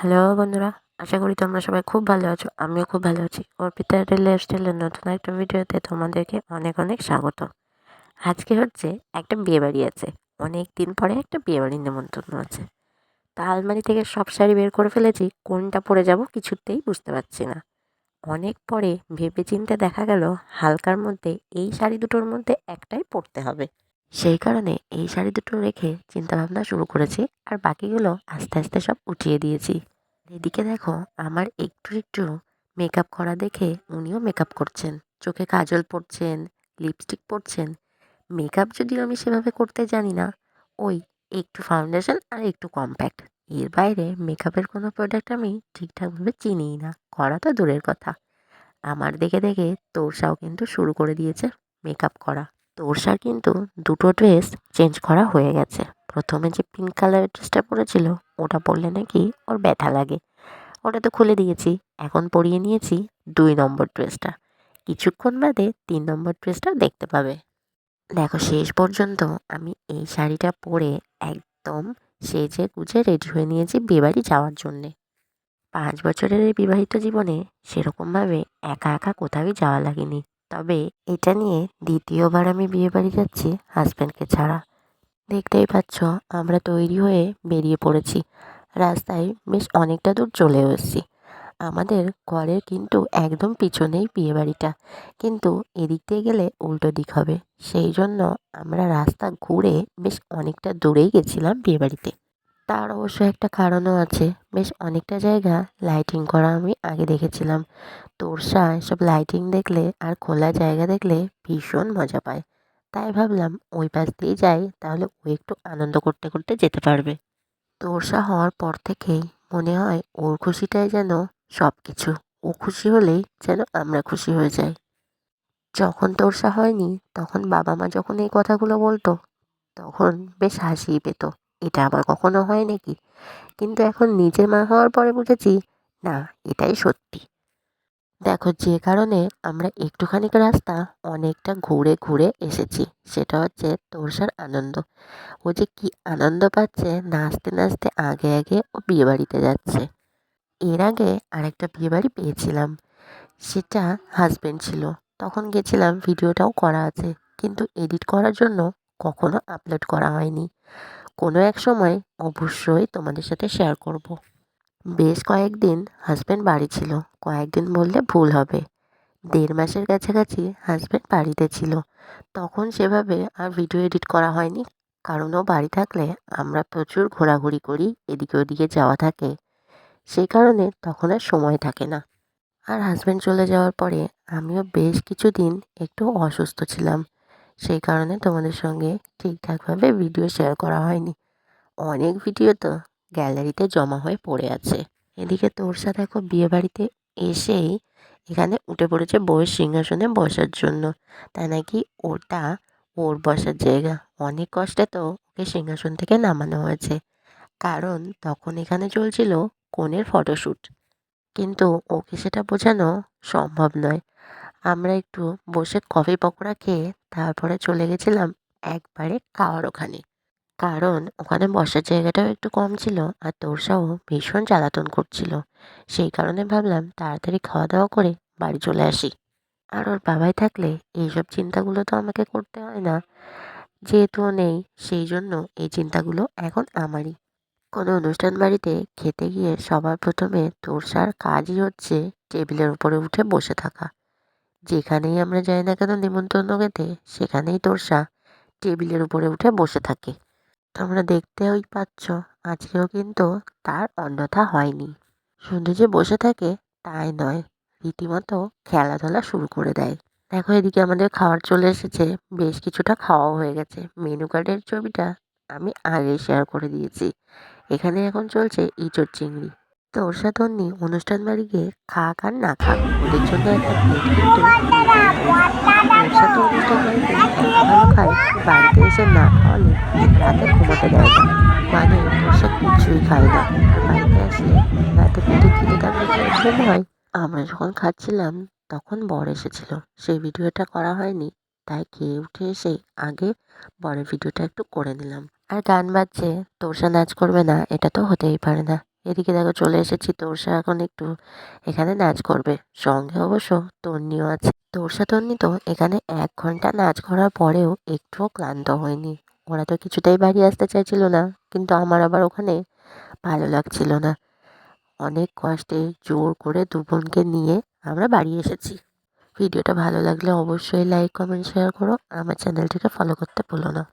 Hello বন্ধুরা, আশা করি তোমরা সবাই খুব ভালো আছো। আমিও খুব ভালো আছি। অর্পিতা লাইফস্টাইলের নতুন একটা ভিডিওতে তোমাদেরকে অনেক অনেক স্বাগত। আজকে হচ্ছে একটা বিয়েবাড়ি আছে। অনেক দিন পরে একটা বিয়েবাড়ির নেমন্তন্ন আছে। তা আলমারি থেকে সব শাড়ি বের করে ফেলেছি, কোনটা পরে যাব কিছুতেই বুঝতে পারছি না। অনেক পরে ভেবেচিন্তে দেখা গেল হালকার মধ্যে এই শাড়ি দুটোর মধ্যে একটাই পরতে হবে। সেই কারণে এই শাড়ি দুটো রেখে চিন্তাভাবনা শুরু করেছি, আর বাকিগুলো আস্তে আস্তে সব উঠিয়ে দিয়েছি। এদিকে দেখো, আমার একটু একটু মেকআপ করা দেখে উনিও মেকআপ করছেন। চোখে কাজল পরছেন, লিপস্টিক পরছেন। মেকআপ যদিও আমি সেভাবে করতে জানি না, ওই একটু ফাউন্ডেশন আর একটু কম্প্যাক্ট, এর বাইরে মেকআপের কোনো প্রোডাক্ট আমি ঠিকঠাকভাবে চিনিই না, করা তো দূরের কথা। আমার দেখে দেখে তোরসাও কিন্তু শুরু করে দিয়েছে মেকআপ করা। তোরসার কিন্তু দুটো ড্রেস চেঞ্জ করা হয়ে গেছে। প্রথমে যে পিঙ্ক কালারের ড্রেসটা পরেছিল, ওটা পরলে নাকি ওর ব্যথা লাগে, ওটা তো খুলে দিয়েছি। এখন পরিয়ে নিয়েছি 2 নম্বর ড্রেসটা। কিছুক্ষণ বাদে 3 নম্বর ড্রেসটাও দেখতে পাবে। দেখো, শেষ পর্যন্ত আমি এই শাড়িটা পরে একদম সেজে গুজে রেডি হয়ে নিয়েছি বিয়েবাড়ি যাওয়ার জন্যে। 5 বছরের এই বিবাহিত জীবনে সেরকমভাবে একা একা কোথাও যাওয়া লাগেনি। তবে এটা নিয়ে দ্বিতীয়বার আমি বিয়েবাড়ি যাচ্ছি হাজব্যান্ডকে ছাড়া। দেখতেই পাচ্ছ, আমরা তৈরি হয়ে বেরিয়ে পড়েছি। রাস্তায় বেশ অনেকটা দূর চলেও এসেছি। আমাদের ঘরের কিন্তু একদম পিছনেই বিয়েবাড়িটা, কিন্তু এদিক দিয়ে গেলে উল্টো দিক হবে। সেই জন্য আমরা রাস্তা ঘুরে বেশ অনেকটা দূরেই গেছিলাম বিয়েবাড়িতে। তার অবশ্য একটা কারণও আছে। বেশ অনেকটা জায়গা লাইটিং করা আমি আগে দেখেছিলাম। তোরসা এসব লাইটিং দেখলে আর খোলা জায়গা দেখলে ভীষণ মজা পায়। তাই ভাবলাম ওই পাশ দিয়ে যাই, তাহলে ও একটু আনন্দ করতে করতে যেতে পারবে। তোরসা হওয়ার পর থেকেই মনে হয় ওর খুশিটাই যেন সব কিছু। ও খুশি হলেই যেন আমরা খুশি হয়ে যাই। যখন তোরসা হয়নি, তখন বাবা মা যখন এই কথাগুলো বলতো, তখন বেশ হাসিই পেত। এটা আবার কখনো হয় নাকি? কিন্তু এখন নিজের মা হওয়ার পরে বুঝেছি, না, এটাই সত্যি। দেখো, যে কারণে আমরা একটুখানি রাস্তা অনেকটা ঘুরে ঘুরে এসেছি, সেটা হচ্ছে তোরসার আনন্দ। ও যে কি আনন্দ পাচ্ছে, নাচতে নাচতে আগে আগে ও বিয়েবাড়িতে যাচ্ছে। এর আগে আরেকটা বিয়েবাড়ি পেয়েছিলাম, সেটা হাজবেন্ড ছিল। তখন গেছিলাম, ভিডিওটাও করা আছে, কিন্তু এডিট করার জন্য কখনো আপলোড করা হয়নি। কোনো এক সময় অবশ্যই তোমাদের সাথে শেয়ার করব। বেশ কয়েকদিন হাজব্যান্ড বাড়ি ছিল, কয়েকদিন বললে ভুল হবে, 1.5 মাসের কাছাকাছি হাজব্যান্ড বাড়িতে ছিল। তখন সেভাবে আর ভিডিও এডিট করা হয়নি, কারণ ও বাড়ি থাকলে আমরা প্রচুর ঘোরাঘুরি করি, এদিকে ওদিকে যাওয়া থাকে। সেই কারণে তখন আর সময় থাকে না। আর হাজব্যান্ড চলে যাওয়ার পরে আমিও বেশ কিছুদিন একটু অসুস্থ ছিলাম। সেই কারণে তোমাদের সঙ্গে ঠিকঠাকভাবে ভিডিও শেয়ার করা হয়নি। অনেক ভিডিও তো গ্যালারিতে জমা হয়ে পড়ে আছে। এদিকে তোরসা দেখো, বিয়েবাড়িতে এসেই এখানে উঠে পড়েছে বউয়ের সিংহাসনে বসার জন্য। তাই নাকি ওটা ওর বসার জায়গা। অনেক কষ্টে তো ওকে সিংহাসন থেকে নামানো হয়েছে, কারণ তখন এখানে চলছিল কনের ফটোশ্যুট। কিন্তু ওকে সেটা বোঝানো সম্ভব নয়। আমরা একটু বসে কফি পকোড়া খেয়ে তারপরে চলে গেছিলাম একবারে খাওয়ার ওখানে, কারণ ওখানে বসার জায়গাটাও একটু কম ছিল, আর তোরসাও ভীষণ জ্বালাতন করছিল। সেই কারণে ভাবলাম তাড়াতাড়ি খাওয়া দাওয়া করে বাড়ি চলে আসি। আর ওর বাবাই থাকলে এইসব চিন্তাগুলো তো আমাকে করতে হয় না, যেহেতু ও নেই, সেই জন্য এই চিন্তাগুলো এখন আমারই। কোনো অনুষ্ঠান বাড়িতে খেতে গিয়ে সবার প্রথমে তোরসার কাজই হচ্ছে টেবিলের উপরে উঠে বসে থাকা। যেখানেই আমরা যাই না কেন নিমন্ত্রণ খেতে, সেখানেই তোরসা টেবিলের উপরে উঠে বসে থাকে। তোমরা দেখতেই পাচ্ছ, আজকেও কিন্তু তার অন্যথা হয়নি। শুধু যে বসে থাকে তাই নয়, রীতিমতো খেলাধুলা শুরু করে দেয়। দেখো, এদিকে আমাদের খাবার চলে এসেছে, বেশ কিছুটা খাওয়াও হয়ে গেছে। মেনু কার্ডের ছবিটা আমি আগেই শেয়ার করে দিয়েছি। এখানে এখন চলছে ইঁচড় চিংড়ি। তো ওর সাথে অন্যি অনুষ্ঠান বাড়ি গিয়ে খাক আর না খাক, ওদের জন্য একটা প্লেট কিন্তু ওর সাথে অনুষ্ঠান বাড়িতে এত ভালো খায়, বাড়িতে এসে না খাওয়ালে রাতে ঘুমোতে দেয় না। মানে ওর সাথে কিছুই খায় না, আর বাড়িতে আসলে রাতে পেটে খিদে থাকলে কি ঘুম হয়? আমরা যখন খাচ্ছিলাম তখন বর এসেছিল, সেই ভিডিওটা করা হয়নি, তাই খেয়ে উঠে এসে আগে বরের ভিডিওটা একটু করে নিলাম। আর গান বাজছে, তোরসা নাচ করবে না এটা তো হতেই পারে না। এদিকে দেখো চলে এসেছি, তোরসা এখন একটু এখানে নাচ করবে, সঙ্গে অবশ্য তন্নিও আছে। তোরসা তন্নি তো এখানে 1 ঘন্টা নাচ করার পরেও একটুও ক্লান্ত হয়নি। ওরা তো কিছুতেই বাড়ি আসতে চাইছিল না, কিন্তু আমার আবার ওখানে ভালো লাগছিল না। অনেক কষ্টে জোর করে 2 বোনকে নিয়ে আমরা বাড়ি এসেছি। ভিডিওটা ভালো লাগলে অবশ্যই লাইক কমেন্ট শেয়ার করো, আমার চ্যানেলটিকে ফলো করতে ভুলো না।